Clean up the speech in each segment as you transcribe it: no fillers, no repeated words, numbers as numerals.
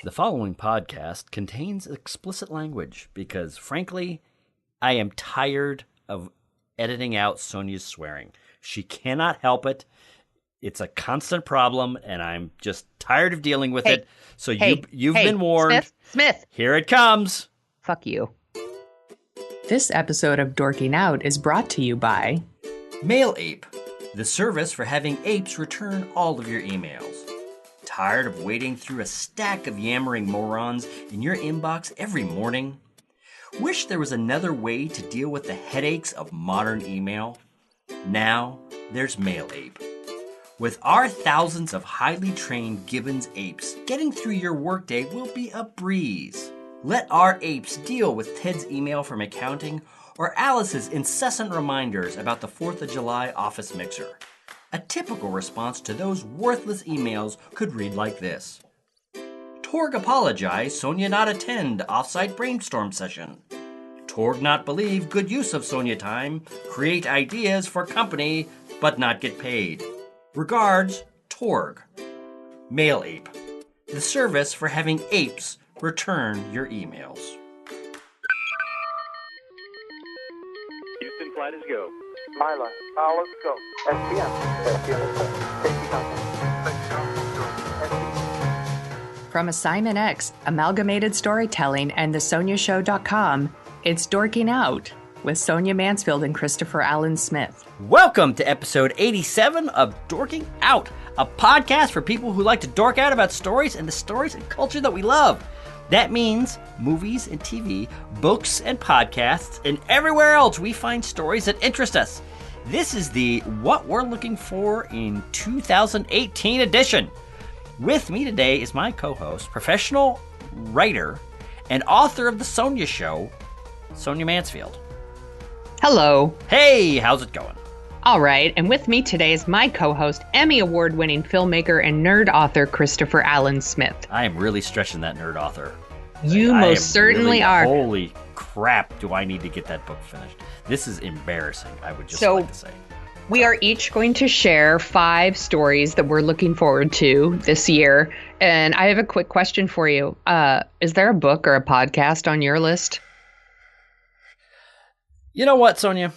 The following podcast contains explicit language because, frankly, I am tired of editing out Sonia's swearing. She cannot help it. It's a constant problem, and I'm just tired of dealing with it. So you've been warned. Smith. Here it comes. Fuck you. This episode of Dorking Out is brought to you by Mail Ape, the service for having apes return all of your emails. Tired of wading through a stack of yammering morons in your inbox every morning? Wish there was another way to deal with the headaches of modern email? Now, there's Mail Ape. With our thousands of highly trained Gibbons apes, getting through your workday will be a breeze. Let our apes deal with Ted's email from accounting or Alice's incessant reminders about the 4th of July office mixer. A typical response to those worthless emails could read like this. Torg apologize, Sonia not attend offsite brainstorm session. Torg not believe good use of Sonia time, create ideas for company, but not get paid. Regards, Torg. Mail Ape, the service for having apes return your emails. Houston, flight is go. Mila, let's go. SPM. From Assignment X, Amalgamated Storytelling, and thesoniashow.com, it's Dorking Out with Sonia Mansfield and Christopher Allen Smith. Welcome to episode 87 of Dorking Out, a podcast for people who like to dork out about stories and the stories and culture that we love. That means movies and TV, books and podcasts, and everywhere else we find stories that interest us. This is the What We're Looking For in 2018 edition. With me today is my co-host, professional writer, and author of The Sonia Show, Sonia Mansfield. Hello. Hey, how's it going? All right, and with me today is my co-host, Emmy Award-winning filmmaker and nerd author, Christopher Allen Smith. I am really stretching that nerd author. You most certainly are. Holy crap, do I need to get that book finished. This is embarrassing, I would just like to say. We are each going to share 5 stories that we're looking forward to this year. And I have a quick question for you. Is there a book or a podcast on your list? You know what, Sonia?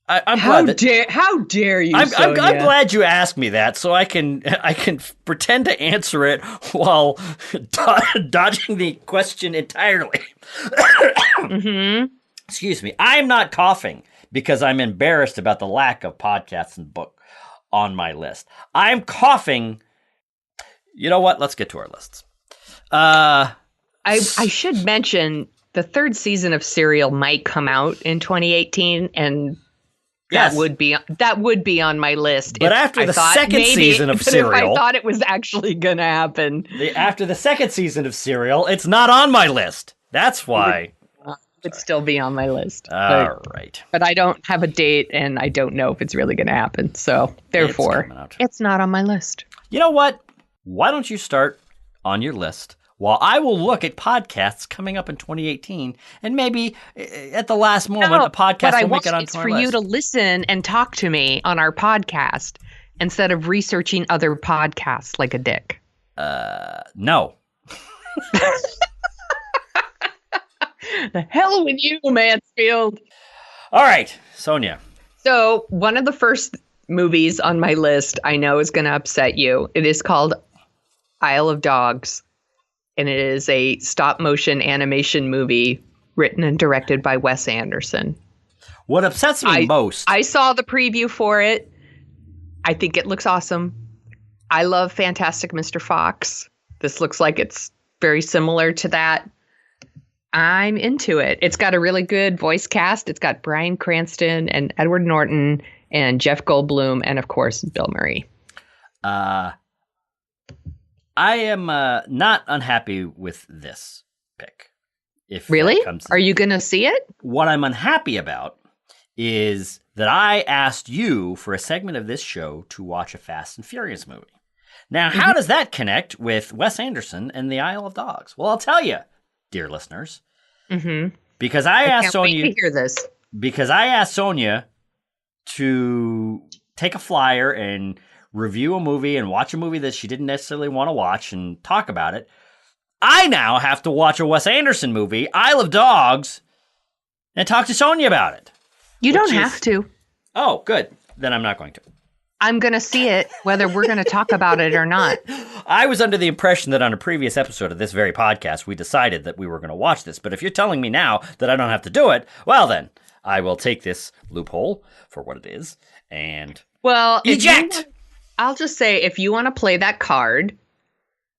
I'm how glad that, how dare you, I'm glad you asked me that, so I can pretend to answer it while dodging the question entirely. Mm-hmm. Excuse me. I'm not coughing because I'm embarrassed about the lack of podcasts and book on my list. I'm coughing. You know what? Let's get to our lists. I should mention the 3rd season of Serial might come out in 2018, and yes, that would be on my list. But after the second season of Serial, I thought it was actually going to happen. After the second season of Serial, it's not on my list. That's why. It would still be on my list. All right. But I don't have a date, and I don't know if it's really going to happen. So, therefore, it's not on my list. You know what? Why don't you start on your list while I will look at podcasts coming up in 2018, and maybe at the last moment, a podcast will make it onto it's our for list. you to listen and talk to me on our podcast instead of researching other podcasts like a dick. No. The hell with you, Mansfield. All right, Sonia. So one of the first movies on my list I know is going to upset you. It is called Isle of Dogs, and it is a stop-motion animation movie written and directed by Wes Anderson. What upsets me most... I saw the preview for it. I think it looks awesome. I love Fantastic Mr. Fox. This looks like it's very similar to that. I'm into it. It's got a really good voice cast. It's got Bryan Cranston and Edward Norton and Jeff Goldblum and, of course, Bill Murray. I am not unhappy with this pick. Really? Are you going to see it? What I'm unhappy about is that I asked you for a segment of this show to watch a Fast and Furious movie. Now, how does that connect with Wes Anderson and the Isle of Dogs? Well, I'll tell you, dear listeners, because I asked Sonia to hear this. Because I asked Sonia to take a flyer and review a movie and watch a movie that she didn't necessarily want to watch and talk about it I now have to watch a Wes Anderson movie, Isle of Dogs, and talk to Sonia about it. You don't have to. Oh, good. Then I'm not going to. I'm going to see it, whether we're going to talk about it or not. I was under the impression that on a previous episode of this very podcast, we decided that we were going to watch this. But if you're telling me now that I don't have to do it, well then, I will take this loophole for what it is and eject. I'll just say, if you want to play that card,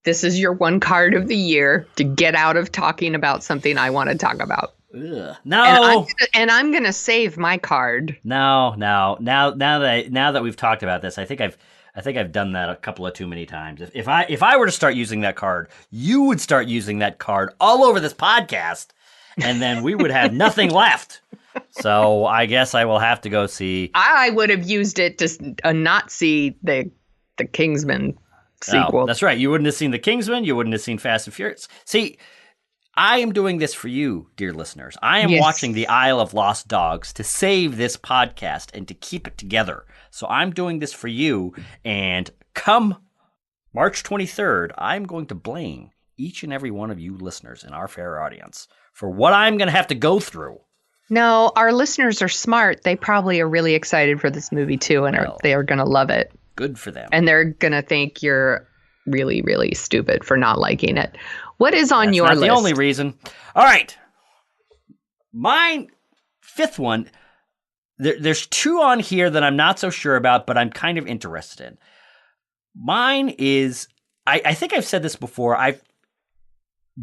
this is your one card of the year to get out of talking about something I want to talk about. Ugh. No, and I'm gonna save my card. No. Now that we've talked about this, I think I've done that a couple of too many times. If I were to start using that card, you would start using that card all over this podcast, and then we would have nothing left. So I guess I will have to go see. I would have used it to not see the Kingsman sequel. Oh, that's right. You wouldn't have seen the Kingsman. You wouldn't have seen Fast and Furious. See. I am doing this for you, dear listeners. I am watching The Isle of Lost Dogs to save this podcast and to keep it together. So I'm doing this for you. And come March 23rd, I'm going to blame each and every one of you listeners in our fair audience for what I'm going to have to go through. No, our listeners are smart. They probably are really excited for this movie, too, and they are going to love it. Good for them. And they're going to think you're really, really stupid for not liking it. What is on your list? That's not the only reason. All right. My fifth one, there's two on here that I'm not so sure about, but I'm kind of interested in. Mine is, I think I've said this before,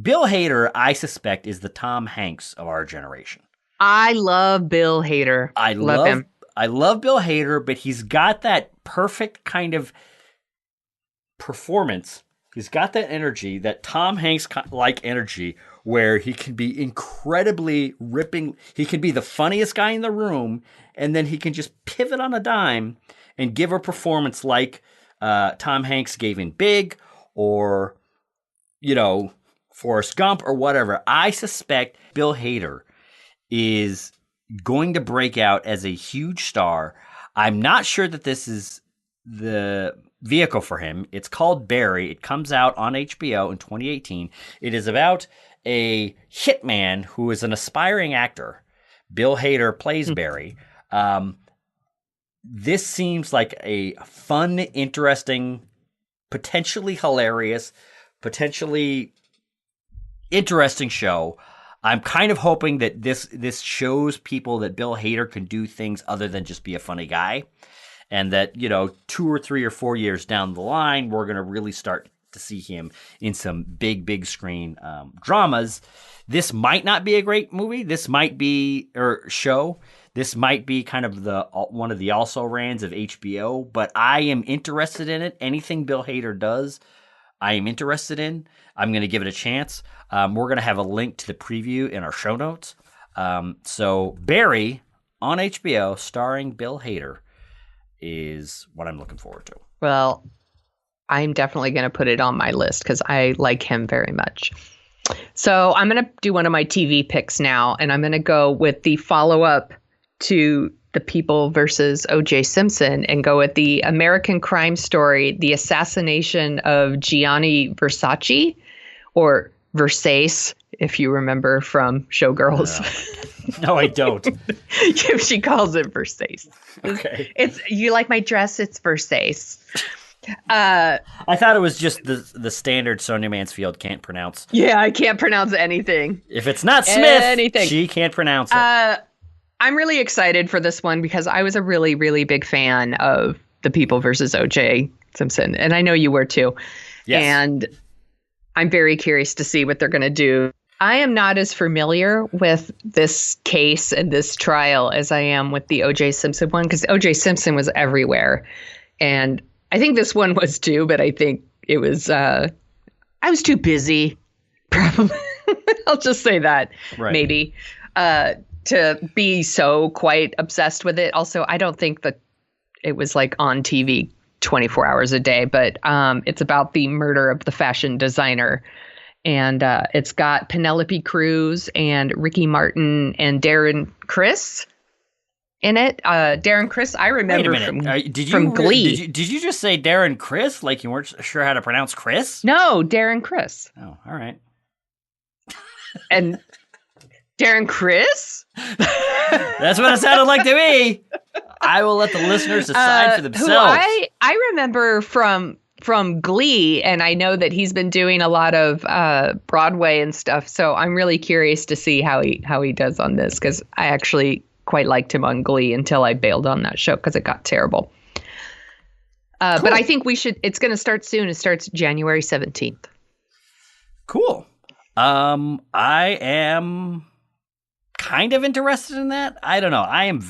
Bill Hader, I suspect, is the Tom Hanks of our generation. I love Bill Hader. I love him. I love Bill Hader, but he's got that perfect kind of performance. He's got that energy, that Tom Hanks-like energy, where he can be incredibly ripping. He can be the funniest guy in the room, and then he can just pivot on a dime and give a performance like Tom Hanks gave in Big, or, Forrest Gump, or whatever. I suspect Bill Hader is going to break out as a huge star. I'm not sure that this is the vehicle for him. It's called Barry. It comes out on HBO in 2018. It is about a hitman who is an aspiring actor. Bill Hader plays Barry. This seems like a fun, interesting, potentially hilarious, potentially interesting show. I'm kind of hoping that this shows people that Bill Hader can do things other than just be a funny guy. And that, 2 or 3 or 4 years down the line, we're going to really start to see him in some big, big screen dramas. This might not be a great movie. This might be, or show. This might be kind of one of the also-rans of HBO. But I am interested in it. Anything Bill Hader does, I am interested in. I'm going to give it a chance. We're going to have a link to the preview in our show notes. So Barry on HBO, starring Bill Hader, is what I'm looking forward to. Well, I'm definitely going to put it on my list because I like him very much. So I'm going to do one of my TV picks now, and I'm going to go with the follow-up to The People versus O.J. Simpson and go with the American crime story, The Assassination of Gianni Versace, or Versace, if you remember from Showgirls. No, I don't. She calls it Versace. Okay. You like my dress? It's Versace. I thought it was just the standard Sonia Mansfield can't pronounce. Yeah, I can't pronounce anything. If it's not Smith, she can't pronounce it. I'm really excited for this one because I was a really, really big fan of The People versus O.J. Simpson, and I know you were too. Yes. And I'm very curious to see what they're going to do. I am not as familiar with this case and this trial as I am with the O.J. Simpson one, because O.J. Simpson was everywhere. And I think this one was too, but I think it was, I was too busy, probably. I'll just say that, maybe, to be so quite obsessed with it. Also, I don't think that it was like on TV 24 hours a day, but it's about the murder of the fashion designer. And it's got Penelope Cruz and Ricky Martin and Darren Criss in it. Darren Criss, I remember from Glee. Did you just say Darren Criss like you weren't sure how to pronounce Chris? No, Darren Criss. Oh, all right. And Darren Chris? That's what it sounded like to me. I will let the listeners decide for themselves. Who I remember from Glee, and I know that he's been doing a lot of Broadway and stuff. So I'm really curious to see how he does on this, because I actually quite liked him on Glee until I bailed on that show because it got terrible. Cool. But I think it's going to start soon. It starts January 17th. Cool. I am kind of interested in that. I don't know. I am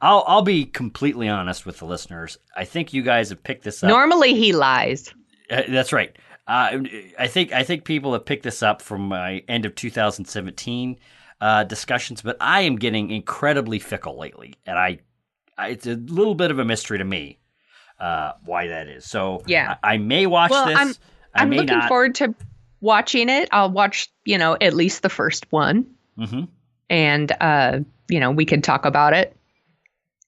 I'll be completely honest with the listeners. I think you guys have picked this up. Normally he lies. That's right. I think people have picked this up from my end of 2017 discussions, but I am getting incredibly fickle lately, and it's a little bit of a mystery to me why that is. So yeah, I may watch this. I'm looking forward to watching it. I'll watch, at least the first one. Mm-hmm. And, we can talk about it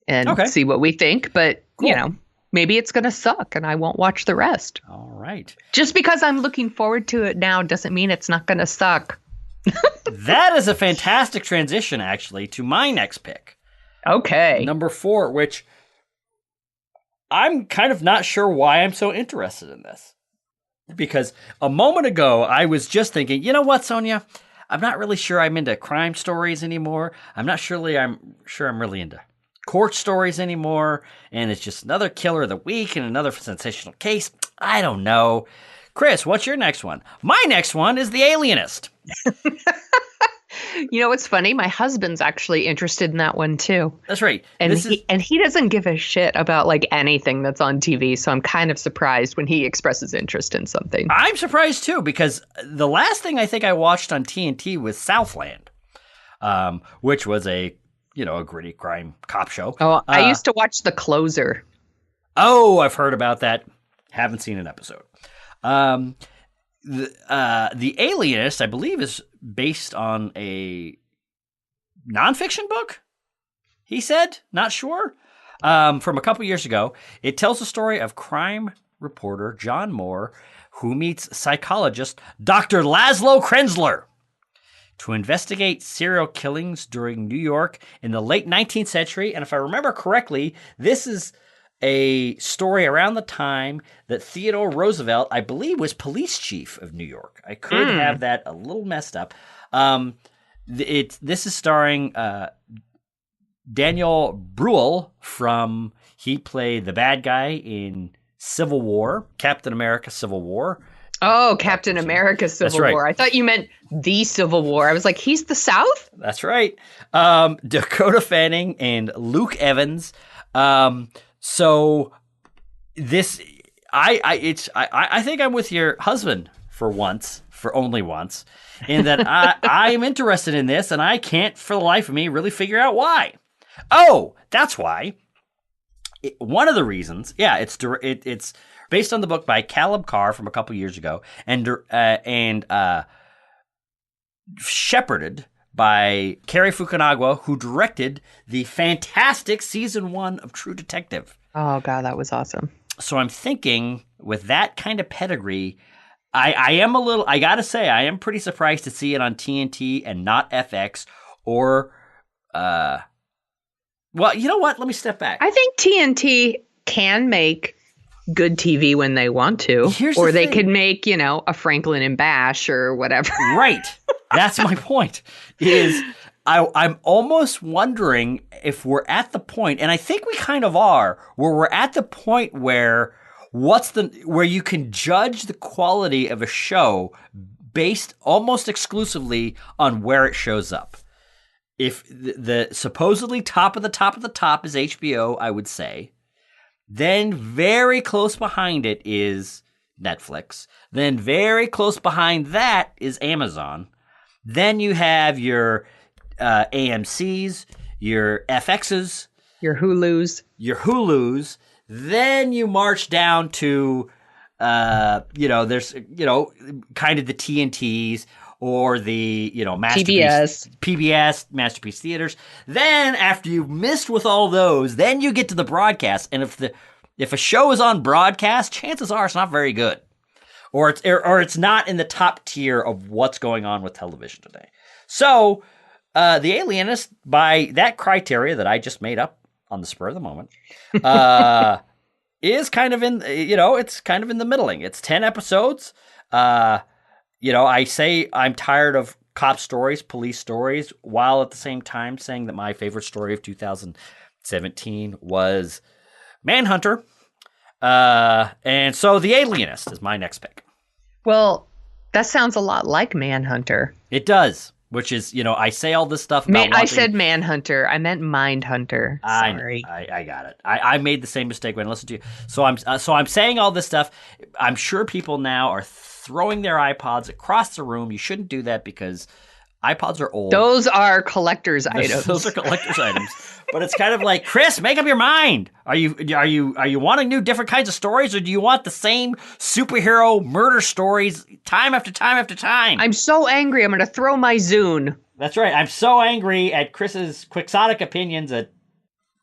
and see what we think. But, cool. Maybe it's going to suck and I won't watch the rest. All right. Just because I'm looking forward to it now doesn't mean it's not going to suck. That is a fantastic transition, actually, to my next pick. Okay. Number 4, which I'm kind of not sure why I'm so interested in this. Because a moment ago, I was just thinking, you know what, Sonia? I'm not really sure I'm into crime stories anymore. I'm not surely I'm really into court stories anymore. And it's just another killer of the week and another sensational case. I don't know. Chris, what's your next one? My next one is The Alienist. You know what's funny? My husband's actually interested in that one too. That's right. And he doesn't give a shit about like anything that's on TV. So I'm kind of surprised when he expresses interest in something. I'm surprised too, because the last thing I think I watched on TNT was Southland, which was a gritty crime cop show. Oh, I used to watch The Closer. Oh, I've heard about that. Haven't seen an episode. The Alienist, I believe, is based on a nonfiction book, he said. Not sure. From a couple years ago. It tells the story of crime reporter John Moore, who meets psychologist Dr. Laszlo Krenzler to investigate serial killings during New York in the late 19th century. And if I remember correctly, this is a story around the time that Theodore Roosevelt, I believe, was police chief of New York. I could have that a little messed up. This is starring Daniel Bruhl he played the bad guy in Civil War, Captain America Civil War. Oh, Captain America Civil War. I thought you meant the Civil War. I was like, he's the South? That's right. Dakota Fanning and Luke Evans. So this, I think I'm with your husband for only once, in that I am interested in this, and I can't for the life of me really figure out why. Oh, that's why. One of the reasons, it's based on the book by Caleb Carr from a couple years ago, and shepherded by Cary Fukunaga, who directed the fantastic season 1 of True Detective. Oh, God, that was awesome. So I'm thinking, with that kind of pedigree, I gotta say, I am pretty surprised to see it on TNT and not FX or, well, you know what? Let me step back. I think TNT can make good TV when they want to, or they could make, a Franklin and Bash or whatever. Right. That's my point. I'm almost wondering if we're at the point, and I think we kind of are, where we're at the point where where you can judge the quality of a show based almost exclusively on where it shows up. If the supposedly top of the top of the top is HBO, I would say. Then very close behind it is Netflix. Then very close behind that is Amazon. Then you have your AMCs, your FXs, your Hulus. Then you march down to, there's, kind of the TNTs or the, PBS, Masterpiece Theaters. Then after you've missed with all those, then you get to the broadcast. And if a show is on broadcast, chances are it's not very good. or it's not in the top tier of what's going on with television today. So, The Alienist, by that criteria that I just made up on the spur of the moment, is kind of in, it's kind of in the middling. It's 10 episodes. I say I'm tired of cop stories, police stories, while at the same time saying that my favorite story of 2017 was Manhunter. And so The Alienist is my next pick. Well, that sounds a lot like Manhunter. It does, which is, I say all this stuff about I said Manhunter. I meant Mindhunter. Sorry. I got it. I made the same mistake when I listened to you. So I'm saying all this stuff. I'm sure people now are throwing their iPods across the room. You shouldn't do that because iPods are old. Those are collector's items. Those are collector's items. But it's kind of like, Chris, make up your mind. Are you wanting new different kinds of stories, or do you want the same superhero murder stories time after time after time? I'm so angry. I'm going to throw my Zune. That's right. I'm so angry at Chris's quixotic opinions that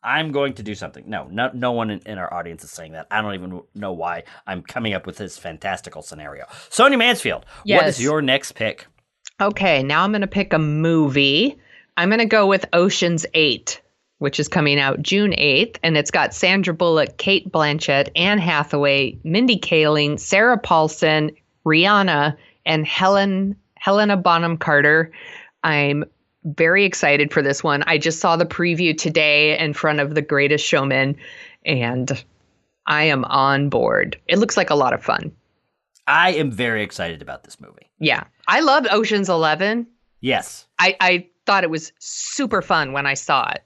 I'm going to do something. No one in our audience is saying that. I don't even know why I'm coming up with this fantastical scenario. Sonia Mansfield, yes. What is your next pick? Okay, now I'm going to pick a movie. I'm going to go with Ocean's 8, which is coming out June 8th, and it's got Sandra Bullock, Cate Blanchett, Anne Hathaway, Mindy Kaling, Sarah Paulson, Rihanna, and Helena Bonham Carter. I'm very excited for this one. I just saw the preview today in front of The Greatest Showman, and I am on board. It looks like a lot of fun. I am very excited about this movie. Yeah. I loved Ocean's 11. Yes. I thought it was super fun when I saw it.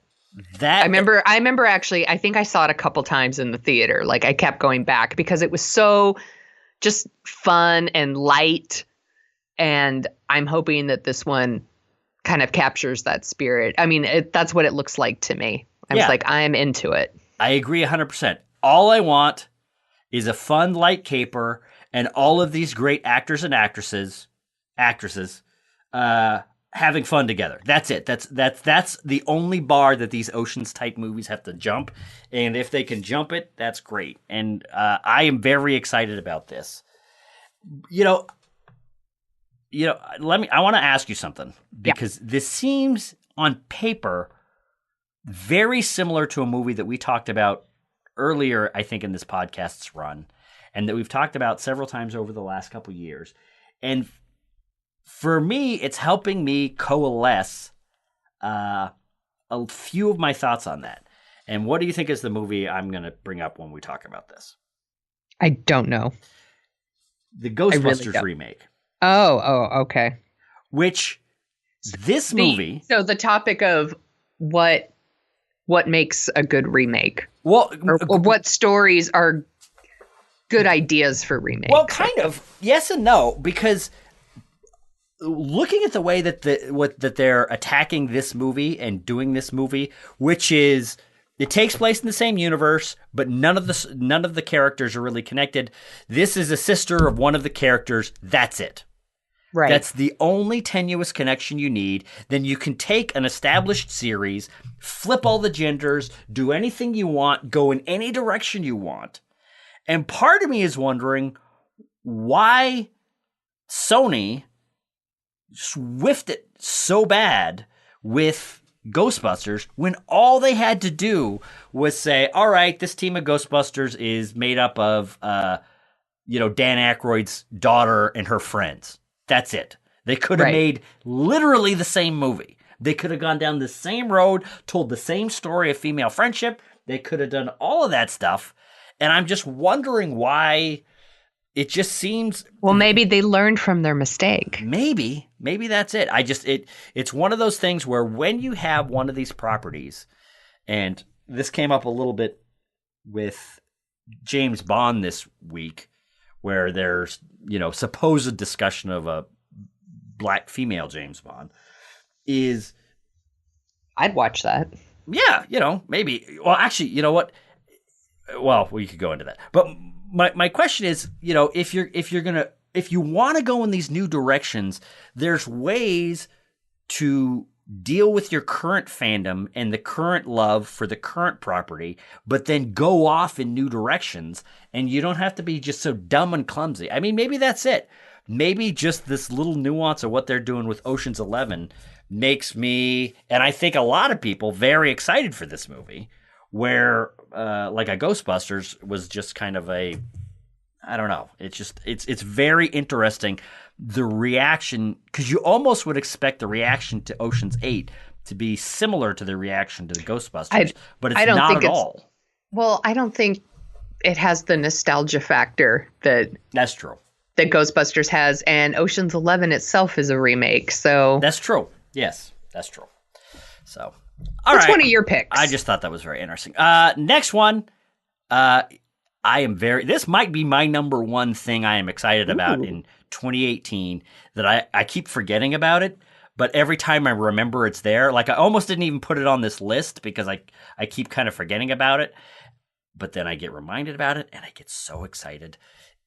I remember actually, I think I saw it a couple times in the theater. Like, I kept going back because it was so just fun and light. And I'm hoping that this one kind of captures that spirit. I mean, that's what it looks like to me. I was like, I'm into it. I agree 100%. All I want is a fun, light caper and all of these great actors and actresses having fun together. That's it. That's the only bar that these Oceans type movies have to jump. And if they can jump it, that's great. And I am very excited about this. I want to ask you something, because this seems on paper very similar to a movie that we talked about earlier, I think, in this podcast's run, and that we've talked about several times over the last couple years. And for me, it's helping me coalesce a few of my thoughts on that. And what do you think is the movie I'm going to bring up when we talk about this? I don't know. The Ghostbusters remake. Oh, okay. Which this movie... So the topic of what makes a good remake. Well, or what stories are good ideas for remakes. Well, kind of. Yes and no, because looking at the way that that they're attacking this movie and doing this movie, which is it takes place in the same universe, but none of the characters are really connected. This is a sister of one of the characters. That's it. Right. That's the only tenuous connection you need. Then you can take an established series, flip all the genders, do anything you want, go in any direction you want. And part of me is wondering why Sony whiffed it so bad with Ghostbusters when all they had to do was say, all right, this team of Ghostbusters is made up of, Dan Aykroyd's daughter and her friends. That's it. They could have made literally the same movie. They could have gone down the same road, told the same story of female friendship. They could have done all of that stuff. And I'm just wondering why it just seems... Well, maybe they learned from their mistake. Maybe that's it. It's one of those things where when you have one of these properties, and this came up a little bit with James Bond this week, where there's, supposed discussion of a black female James Bond, is... I'd watch that. Yeah, maybe. Well, actually, you know what? Well, we could go into that. But my question is, if you want to go in these new directions, there's ways to deal with your current fandom and the current love for the current property, but then go off in new directions, and you don't have to be just so dumb and clumsy. I mean, maybe that's it. Maybe just this little nuance of what they're doing with Ocean's 11 makes me, and I think a lot of people, very excited for this movie, where like a Ghostbusters was just kind of a, I don't know. It's very interesting. The reaction, because you almost would expect the reaction to Ocean's 8 to be similar to the reaction to the Ghostbusters, but it's not at all. Well, I don't think it has the nostalgia factor that's true. That Ghostbusters has, and Ocean's 11 itself is a remake. So that's true. Yes, that's true. So, that's one of your picks. I just thought that was very interesting. Next one. This might be my number one thing I am excited about in 2018 that I keep forgetting about it, but every time I remember it's there. Like, I almost didn't even put it on this list because I keep kind of forgetting about it, but then I get reminded about it and I get so excited.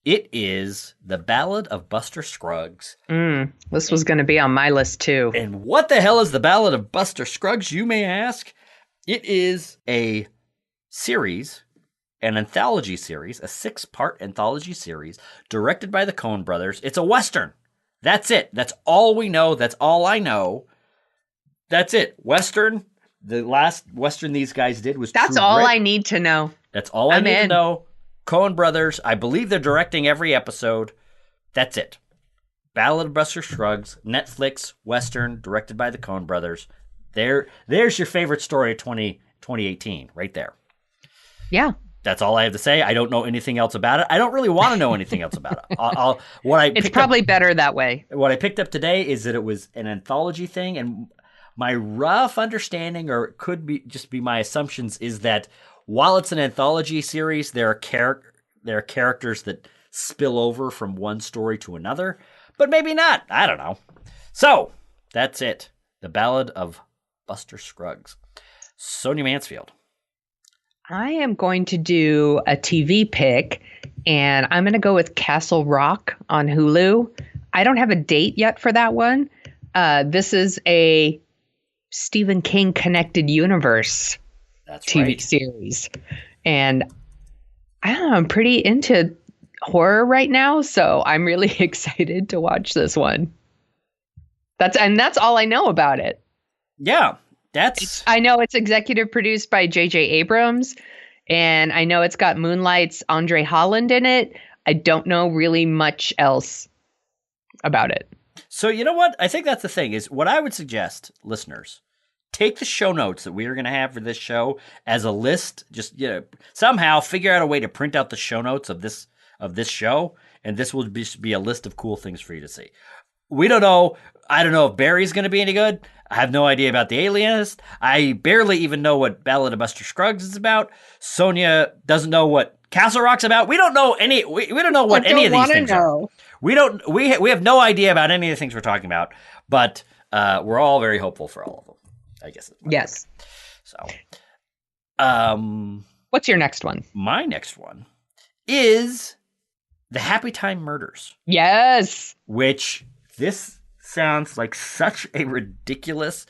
It is The Ballad of Buster Scruggs. This was going to be on my list too. And what the hell is The Ballad of Buster Scruggs, you may ask? It is a series, an anthology series, a 6-part anthology series directed by the Coen brothers. It's a Western. That's it. That's all we know. That's all I know. That's it. Western. The last Western these guys did was That's True all Grit. I need to know. That's all I need to know. Coen brothers. I believe they're directing every episode. That's it. Ballad of Buster Scruggs, Netflix, Western, directed by the Coen brothers. There's your favorite story of 2018 right there. Yeah. That's all I have to say. I don't know anything else about it. I don't really want to know anything else about it. It's probably better that way. What I picked up today is that it was an anthology thing, and my rough understanding, or it could be just be my assumptions, is that while it's an anthology series, there are characters that spill over from one story to another, but maybe not. I don't know. So that's it. The Ballad of Buster Scruggs. Sonia Mansfield. I am going to do a TV pick, and I'm going to go with Castle Rock on Hulu. I don't have a date yet for that one. This is a Stephen King connected universe TV series. And I don't know, I'm pretty into horror right now, so I'm really excited to watch this one. That's all I know about it. Yeah. I know it's executive produced by J.J. Abrams, and I know it's got Moonlight's Andre Holland in it. I don't know really much else about it. So you know what? I think that's the thing, is what I would suggest, listeners, take the show notes that we are going to have for this show as a list. Just, somehow figure out a way to print out the show notes of this show, and this will be a list of cool things for you to see. We don't know. I don't know if Barry's going to be any good. I have no idea about The Alienist. I barely even know what Ballad of Buster Scruggs is about. Sonia doesn't know what Castle Rock's about. We don't know any. We don't know what any of these things are. We don't. We have no idea about any of the things we're talking about. But we're all very hopeful for all of them, I guess. Yes. So, what's your next one? My next one is The Happy Time Murders. Yes. Which this sounds like such a ridiculous.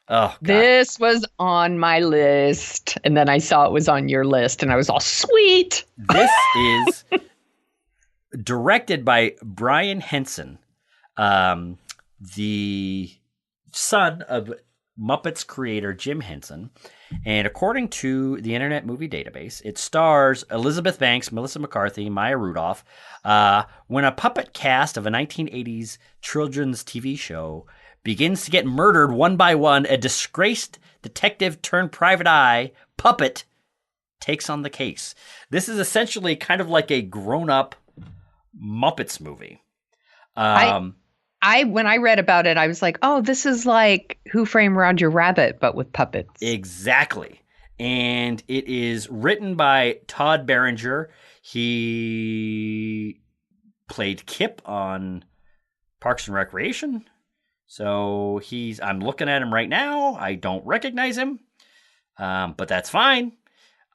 Oh, God. This was on my list, and then I saw it was on your list, and I was all sweet. This is directed by Brian Henson, the son of Muppets creator Jim Henson. And according to the Internet Movie Database, it stars Elizabeth Banks, Melissa McCarthy, Maya Rudolph. When a puppet cast of a 1980s children's TV show begins to get murdered one by one, a disgraced detective turned private eye puppet takes on the case. This is essentially kind of like a grown-up Muppets movie. When I read about it, I was like, oh, this is like Who Framed Roger Rabbit, but with puppets. Exactly. And it is written by Todd Berenger. He played Kip on Parks and Recreation. So I'm looking at him right now. I don't recognize him, but that's fine.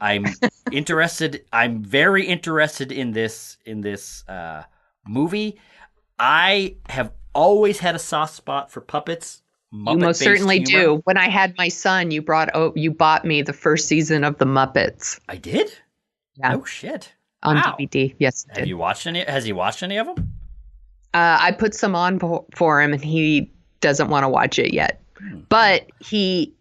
I'm interested. I'm very interested in this movie. I have always had a soft spot for puppets. You most certainly do. When I had my son, you bought me the first season of The Muppets. I did? Yeah. Oh shit. On Wow. DVD. Yes. Have you watched any? Has he watched any of them? I put some on for him, and he doesn't want to watch it yet. But he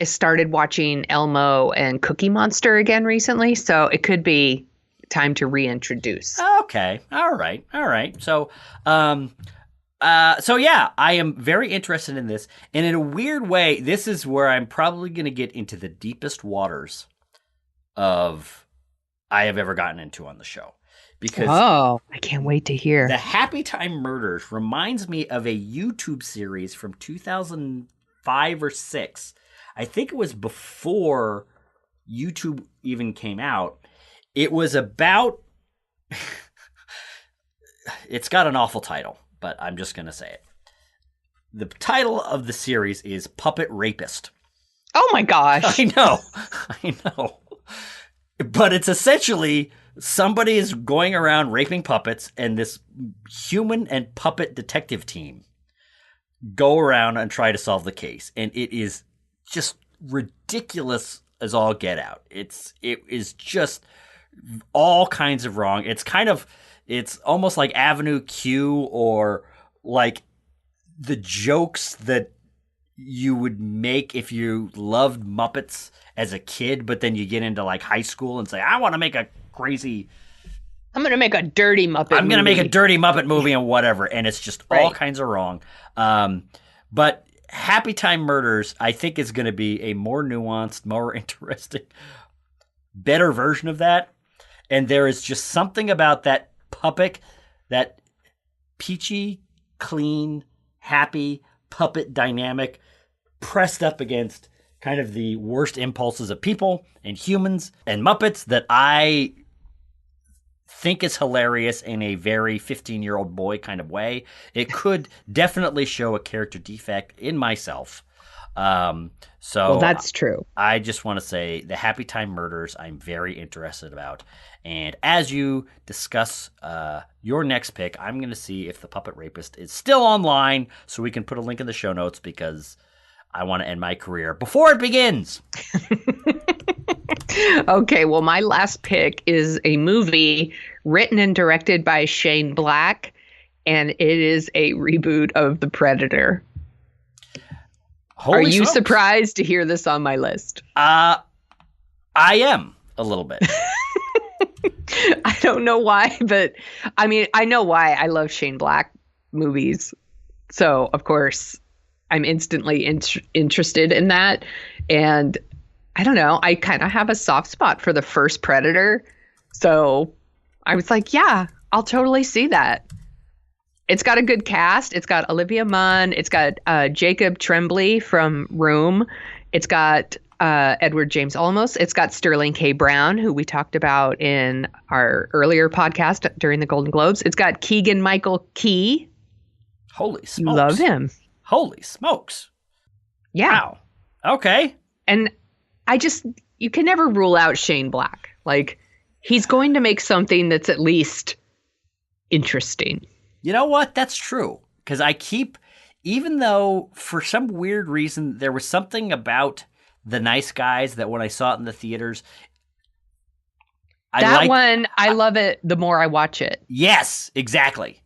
started watching Elmo and Cookie Monster again recently, so it could be time to reintroduce. Okay. All right. So, so yeah, I am very interested in this, and in a weird way, this is where I'm probably going to get into the deepest waters of I have ever gotten into on the show. Because I can't wait to hear. The Happy Time Murders reminds me of a YouTube series from 2005 or 6. I think it was before YouTube even came out. It was about... It's got an awful title, but I'm just going to say it. The title of the series is Puppet Rapist. Oh my gosh. I know. But it's essentially... somebody is going around raping puppets, and this human and puppet detective team go around and try to solve the case. And it is just ridiculous as all get out. It is just all kinds of wrong. It's almost like Avenue Q, or like the jokes that you would make if you loved Muppets as a kid, but then you get into like high school and say, I want to make a crazy... I'm going to make a dirty Muppet movie. I'm going to make a dirty Muppet movie and whatever. And it's just all kinds of wrong. But Happy Time Murders, I think, is going to be a more nuanced, more interesting, better version of that. And there is just something about that puppet, that peachy, clean, happy puppet dynamic pressed up against kind of the worst impulses of people and humans and Muppets that I think is hilarious in a very 15-year-old boy kind of way. It could definitely show a character defect in myself. Well, that's true. I just want to say the Happy Time Murders I'm very interested about. And as you discuss your next pick, I'm going to see if The Puppet Rapist is still online so we can put a link in the show notes, because I want to end my career before it begins. Okay, well, my last pick is a movie written and directed by Shane Black, and it is a reboot of The Predator. Are you surprised to hear this on my list? I am a little bit. I don't know why, but I mean, I know why. I love Shane Black movies. So, of course, I'm instantly interested in that. And I don't know, I kind of have a soft spot for the first Predator. So I was like, yeah, I'll totally see that. It's got a good cast. It's got Olivia Munn. It's got Jacob Tremblay from Room. It's got Edward James Olmos. It's got Sterling K. Brown, who we talked about in our earlier podcast during the Golden Globes. It's got Keegan-Michael Key. Holy smokes. Love him. Holy smokes. Yeah. Wow. Okay. And you can never rule out Shane Black. Like, he's going to make something that's at least interesting. You know what? That's true. Because even though for some weird reason there was something about The Nice Guys that when I saw it in the theaters, I love it the more I watch it. Yes, exactly.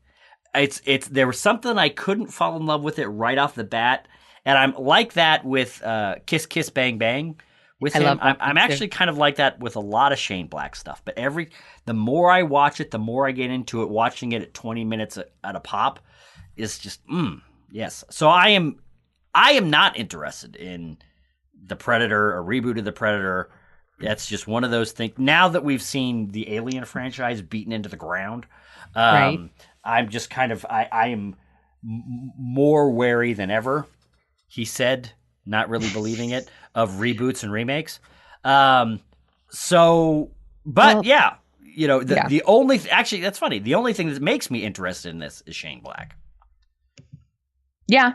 There was something I couldn't fall in love with it right off the bat, and I'm like that with Kiss Kiss Bang Bang with him. I'm actually kind of like that with a lot of Shane Black stuff. But the more I watch it, the more I get into it. Watching it at 20 minutes at a pop is just yes. So I am not interested in The Predator, a reboot of The Predator. That's just one of those things. Now that we've seen the Alien franchise beaten into the ground, right. I'm just kind of I am more wary than ever. He said, not really believing it, of reboots and remakes. The only actually that's funny. The only thing that makes me interested in this is Shane Black. Yeah.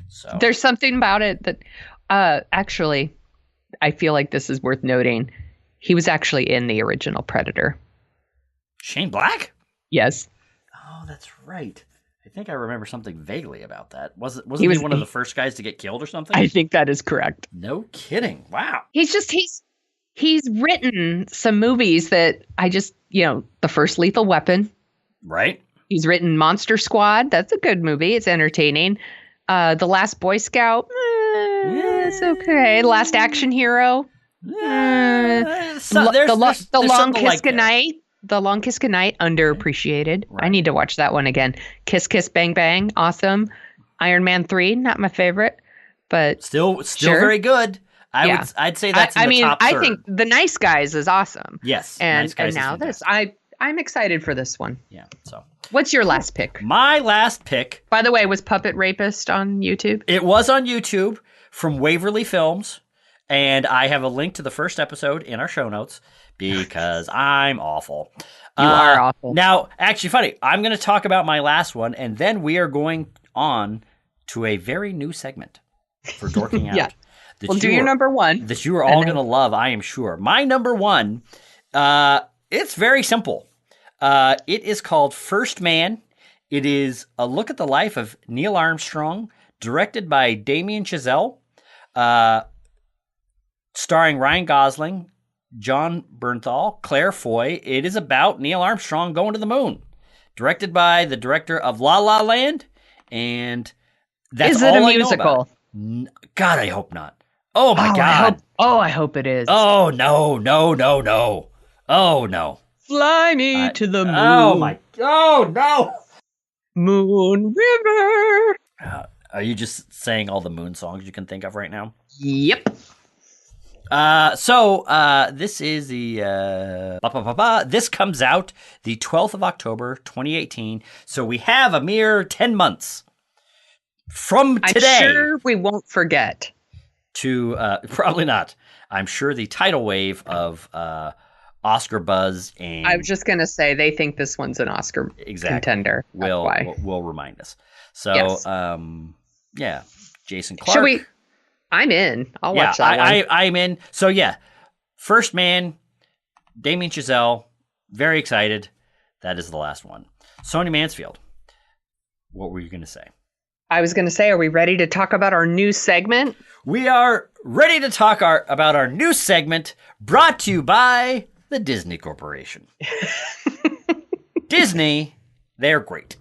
So there's something about it that actually I feel like this is worth noting. He was actually in the original Predator. Shane Black? Yes. Oh, that's right. I think I remember something vaguely about that. Wasn't he one of the first guys to get killed or something? I think that is correct. No kidding. Wow. He's written some movies that I just, The First Lethal Weapon. Right. He's written Monster Squad. That's a good movie. It's entertaining. The Last Boy Scout. It's okay. Last Action Hero. The Long Kiss Goodnight. The Long Kiss Goodnight, underappreciated. Right. I need to watch that one again. Kiss Kiss Bang Bang, awesome. Iron Man 3, not my favorite, but still very good. I'd say that's in the top third. I think The Nice Guys is awesome. Yes, and now this, I'm excited for this one. Yeah. So, what's your last pick? My last pick, by the way, was Puppet Rapist on YouTube. It was on YouTube from Waverly Films, and I have a link to the first episode in our show notes. Because I'm awful. You are awful. Now, actually, funny. I'm going to talk about my last one, and then we are going on to a very new segment for Dorking Out. Yeah. We'll do your number one. That you are all going to love, I am sure. My number one, it's very simple. It is called First Man. It is a look at the life of Neil Armstrong, directed by Damien Chazelle, starring Ryan Gosling, John Bernthal, Claire Foy. It is about Neil Armstrong going to the moon. Directed by the director of La La Land. And that's all I know about. Is it a musical? God, I hope not. Oh, my God. I hope it is. Oh, no. Oh, no. Fly me to the moon. Oh, my. Oh, no. Moon River. Are you just saying all the moon songs you can think of right now? Yep. This is the, this comes out the 12th of October, 2018. So we have a mere 10 months from today. I'm sure we won't forget. Probably not. I'm sure the tidal wave of, Oscar buzz and... I was just going to say, they think this one's an Oscar contender. Will remind us. So, yes. Yeah. Jason Clarke. Should we... I'm in. I'll watch that one. I'm in. So, yeah. First Man, Damien Chazelle. Very excited. That is the last one. Sonia Mansfield. What were you going to say? I was going to say, are we ready to talk about our new segment? We are ready to talk about our new segment brought to you by the Disney Corporation. Disney, they're great.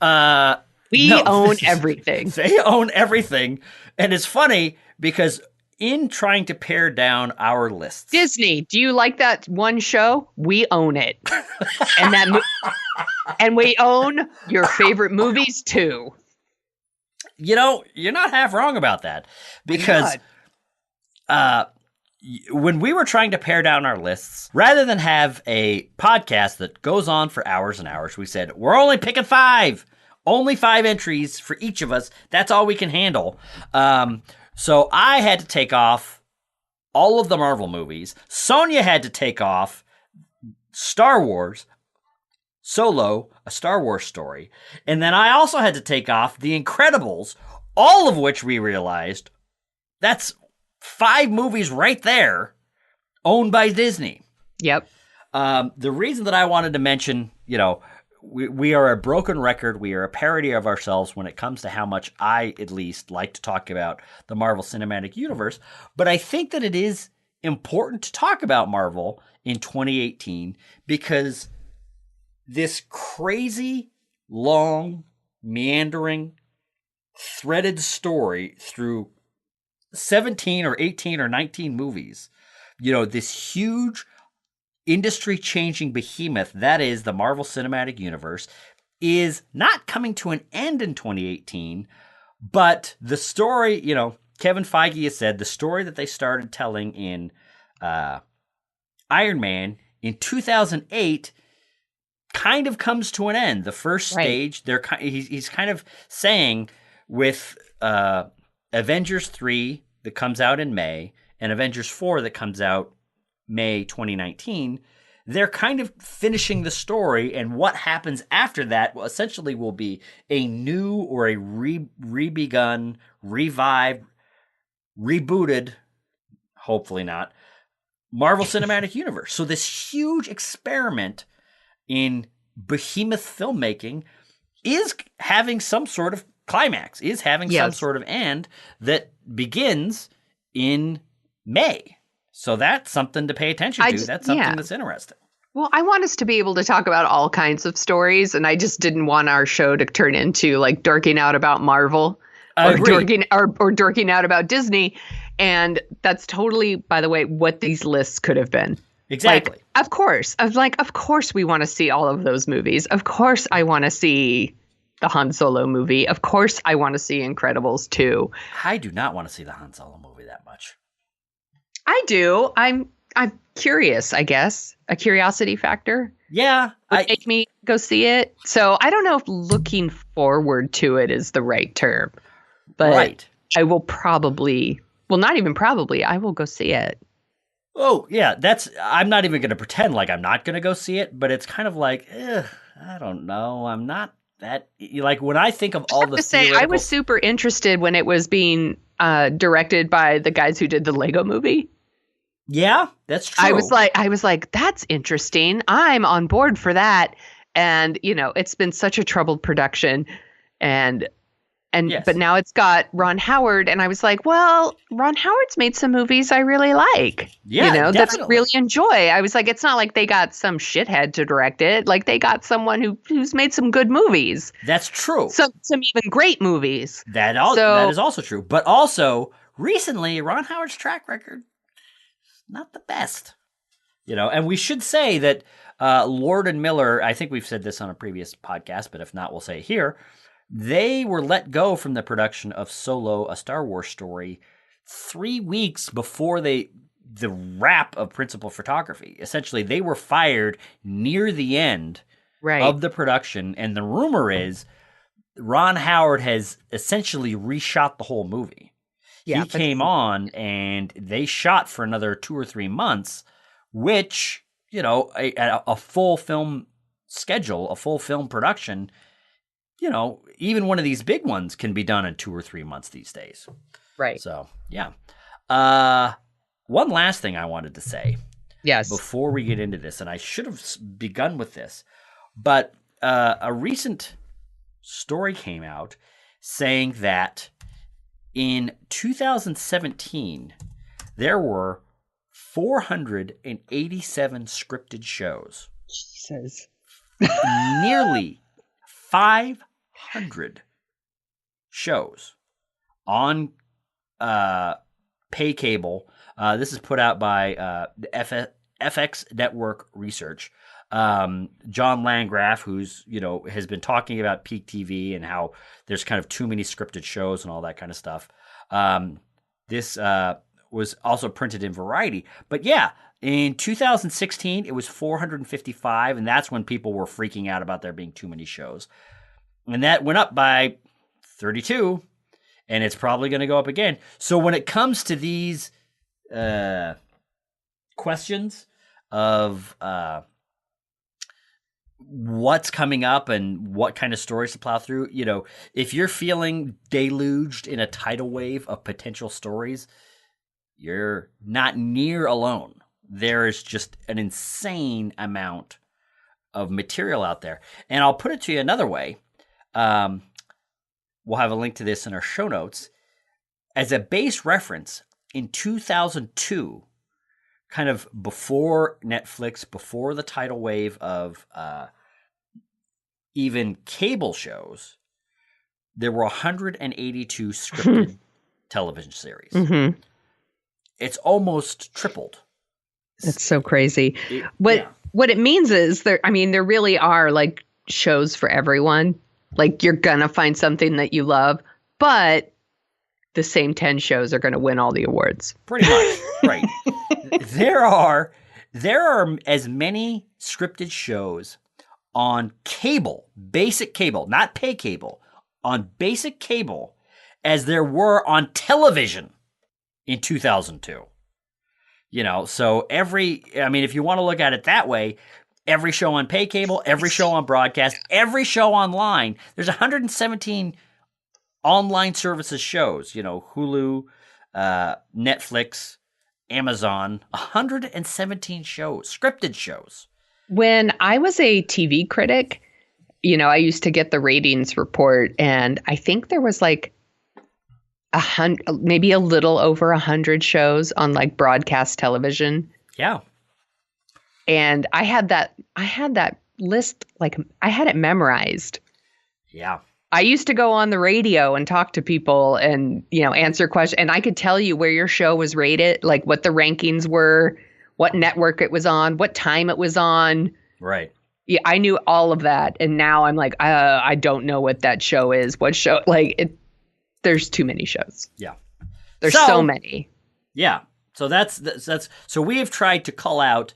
We own everything. They own everything. And it's funny because in trying to pare down our lists. Disney, do you like that one show? We own it. And we own your favorite movies too. You're not half wrong about that. Because when we were trying to pare down our lists, rather than have a podcast that goes on for hours and hours, we said, we're only picking 5. Only 5 entries for each of us. That's all we can handle. So I had to take off all of the Marvel movies. Sonia had to take off Star Wars, Solo, a Star Wars story. And then I also had to take off The Incredibles, all of which we realized that's 5 movies right there owned by Disney. Yep. The reason that I wanted to mention, we are a broken record. We are a parody of ourselves when it comes to how much I, at least, like to talk about the Marvel Cinematic Universe. But I think that it is important to talk about Marvel in 2018 because this crazy, long, meandering, threaded story through 17 or 18 or 19 movies, this huge industry-changing behemoth that is the Marvel Cinematic Universe is not coming to an end in 2018, but the story, Kevin Feige has said the story that they started telling in Iron Man in 2008 kind of comes to an end. The first stage, he's kind of saying with Avengers 3 that comes out in May and Avengers 4 that comes out May 2019, they're kind of finishing the story, and what happens after that essentially will be a new or a rebegun, revived, rebooted, hopefully not, Marvel Cinematic Universe. So this huge experiment in behemoth filmmaking, is having some sort of climax, is having some sort of end that begins in May. So that's something to pay attention to. That's something that's interesting. Well, I want us to be able to talk about all kinds of stories, and I just didn't want our show to turn into like dorking out about Marvel or dorking out about Disney. And that's totally, by the way, what these lists could have been. Exactly. Like, of course we want to see all of those movies. Of course I want to see the Han Solo movie. Of course I want to see Incredibles 2. I do not want to see the Han Solo movie that much. I do. I'm curious, I guess. A curiosity factor. Yeah. Would make me go see it. So I don't know if looking forward to it is the right term. But I will probably, well, not even probably, I will go see it. Oh, yeah. I'm not even going to pretend like I'm not going to go see it, but it's kind of like, I don't know. I'm not that, like when I think of all the I was super interested when it was being directed by the guys who did the Lego movie. Yeah, that's true. I was like, that's interesting. I'm on board for that. And, it's been such a troubled production. But now it's got Ron Howard. And I was like, well, Ron Howard's made some movies I really like. Yeah, that I really enjoy. I was like, it's not like they got some shithead to direct it. Like they got someone who's made some good movies. That's true. Some even great movies. That is also true. But also, recently, Ron Howard's track record, not the best. And we should say that Lord and Miller, I think we've said this on a previous podcast, but if not, we'll say it here. They were let go from the production of Solo, a Star Wars story, 3 weeks before the wrap of principal photography. Essentially, they were fired near the end of the production. And the rumor is Ron Howard has essentially reshot the whole movie. Yeah, he came on and they shot for another 2 or 3 months, which, a full film schedule, a full film production, even one of these big ones can be done in 2 or 3 months these days. Right. So, yeah. One last thing I wanted to say. Yes. Before we get into this, and I should have begun with this, but a recent story came out saying that in 2017, there were 487 scripted shows. Jesus. Nearly 500 shows on pay cable. This is put out by the FX Network Research. John Landgraf, who's has been talking about peak TV and how there's kind of too many scripted shows and all that kind of stuff. This was also printed in Variety. But yeah, in 2016, it was 455, and that's when people were freaking out about there being too many shows. And that went up by 32, and it's probably going to go up again. So when it comes to these questions of what's coming up and what kind of stories to plow through, if you're feeling deluged in a tidal wave of potential stories, you're not near alone. There is just an insane amount of material out there. And I'll put it to you another way. We'll have a link to this in our show notes. As a base reference, in 2002, kind of before Netflix, before the tidal wave of even cable shows, there were 182 scripted television series. Mm-hmm. It's almost tripled. That's so crazy. What it means is there really are like shows for everyone. Like you're gonna find something that you love, but the same 10 shows are gonna win all the awards. Pretty much, right. There are as many scripted shows on cable, basic cable, not pay cable, on basic cable as there were on television in 2002. So if you want to look at it that way, every show on pay cable, every show on broadcast, every show online, there's 117 online services shows, Hulu, Netflix, Amazon, 117 shows, scripted shows. When I was a TV critic, I used to get the ratings report, and I think there was like maybe a little over 100 shows on like broadcast television. Yeah. And I had that list, like I had it memorized. Yeah. I used to go on the radio and talk to people and, answer questions. And I could tell you where your show was rated, like what the rankings were, what network it was on, what time it was on. Right. Yeah, I knew all of that. And now I'm like, I don't know what that show is. What show? There's too many shows. Yeah. There's so many. Yeah. So that's so we have tried to call out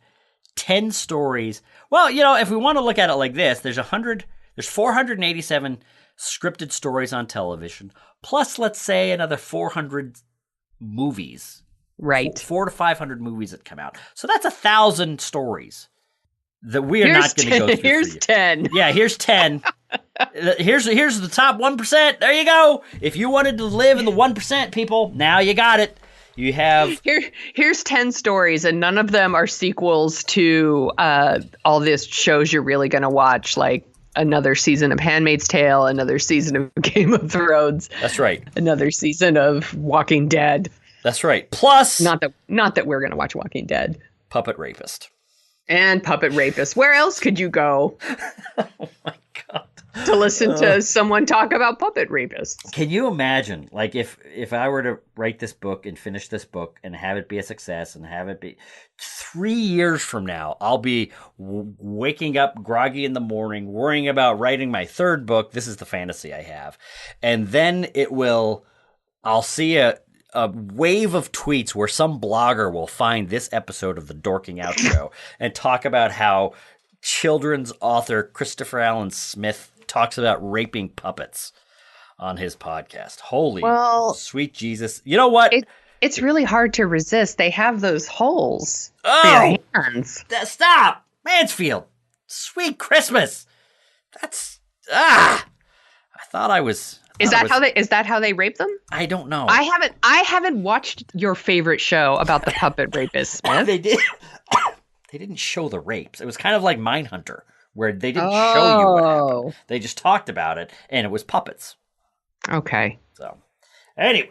10 stories. Well, if we want to look at it like this, there's 487 scripted stories on television, plus let's say another 400 movies. Right. 400 to 500 movies that come out. So that's 1,000 stories that we are not going to go through. Here's 10. Yeah, here's 10. Here's the top 1%. There you go. If you wanted to live in the 1%, people, now you got it. You have here's 10 stories, and none of them are sequels to all these shows you're really going to watch, like another season of Handmaid's Tale, another season of Game of Thrones. That's right. Another season of Walking Dead. That's right. Plus, not that we're going to watch Walking Dead. Puppet Rapist. And Puppet Rapist. Where else could you go? Oh my God. To listen to someone talk about puppet rapists. Can you imagine, like, if I were to write this book and finish this book and have it be a success and have it be 3 years from now, I'll be waking up groggy in the morning, worrying about writing my third book. This is the fantasy I have. And then I'll see a wave of tweets where some blogger will find this episode of the Dorking Out Show and talk about how children's author Christopher Allen Smith talks about raping puppets on his podcast. Holy sweet Jesus. You know what? It's really hard to resist. They have those holes for your hands. Stop! Mansfield! Sweet Christmas! That's... I thought I was... Is that how they rape them? I don't know. I haven't watched your favorite show about the puppet rapist, Smith. They did. They didn't show the rapes. It was kind of like Mindhunter, where they didn't show you what happened. They just talked about it, and it was puppets. Okay. So, anyway.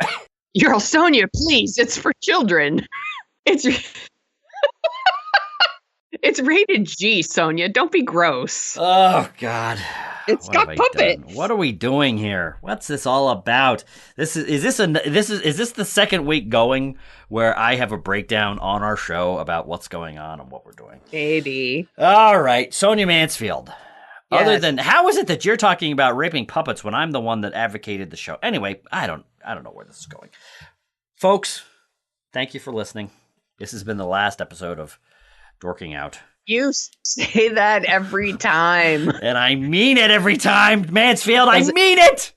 You're all, Sonia, please. It's for children. It's rated G, Sonia. Don't be gross. Oh, God. It's got puppets. What are we doing here? What's this all about? Is this the second week going where I have a breakdown on our show about what's going on and what we're doing? Maybe. All right, Sonia Mansfield. Yes. Other than, how is it that you're talking about raping puppets when I'm the one that advocated the show? Anyway, I don't know where this is going. Folks, thank you for listening. This has been the last episode of Dorking Out. You say that every time. And I mean it every time, Mansfield. I mean it.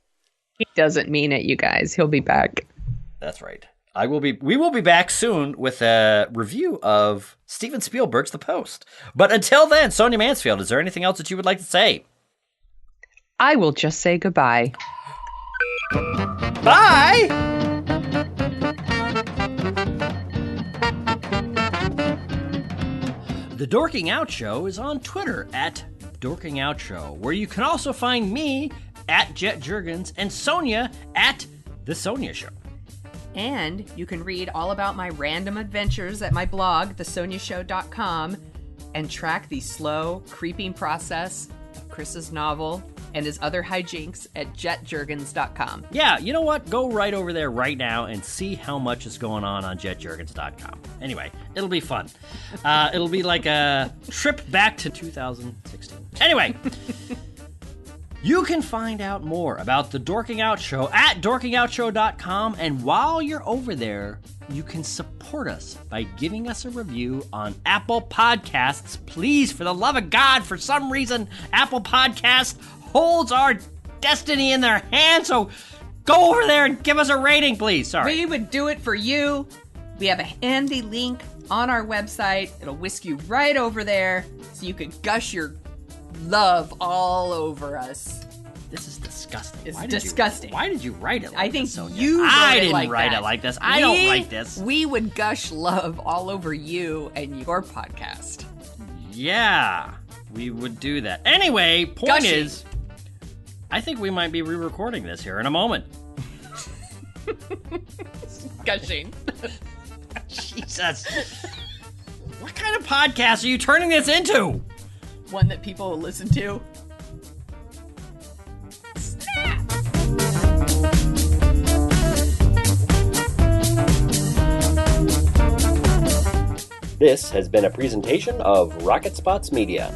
He doesn't mean it, you guys. He'll be back. That's right. We will be back soon with a review of Steven Spielberg's The Post. But until then, Sonia Mansfield, is there anything else that you would like to say? I will just say goodbye. Bye. The Dorking Out Show is on Twitter at Dorking Out Show, where you can also find me at Jet Juergens and Sonia at The Sonia Show. And you can read all about my random adventures at my blog, thesoniashow.com, and track the slow, creeping process of Chris's novel and his other hijinks at jetjuergens.com. Yeah, you know what? Go right over there right now and see how much is going on jetjuergens.com. Anyway, it'll be fun. It'll be like a trip back to 2016. Anyway, you can find out more about the Dorking Out Show at dorkingoutshow.com, and while you're over there, you can support us by giving us a review on Apple Podcasts. Please, for the love of God, for some reason, Apple Podcasts holds our destiny in their hands, so go over there and give us a rating, please. Sorry. We would do it for you. We have a handy link on our website. It'll whisk you right over there so you can gush your love all over us. This is disgusting. It's disgusting. Why did you write it like I think this, Sonia? you wrote I it didn't like write that. it like this. I don't write this. We would gush love all over you and your podcast. Yeah, we would do that. Anyway, point Gushing. is, I think we might be re-recording this here in a moment. Gushing. Jesus. What kind of podcast are you turning this into? One that people will listen to. This has been a presentation of Rocket Spots Media.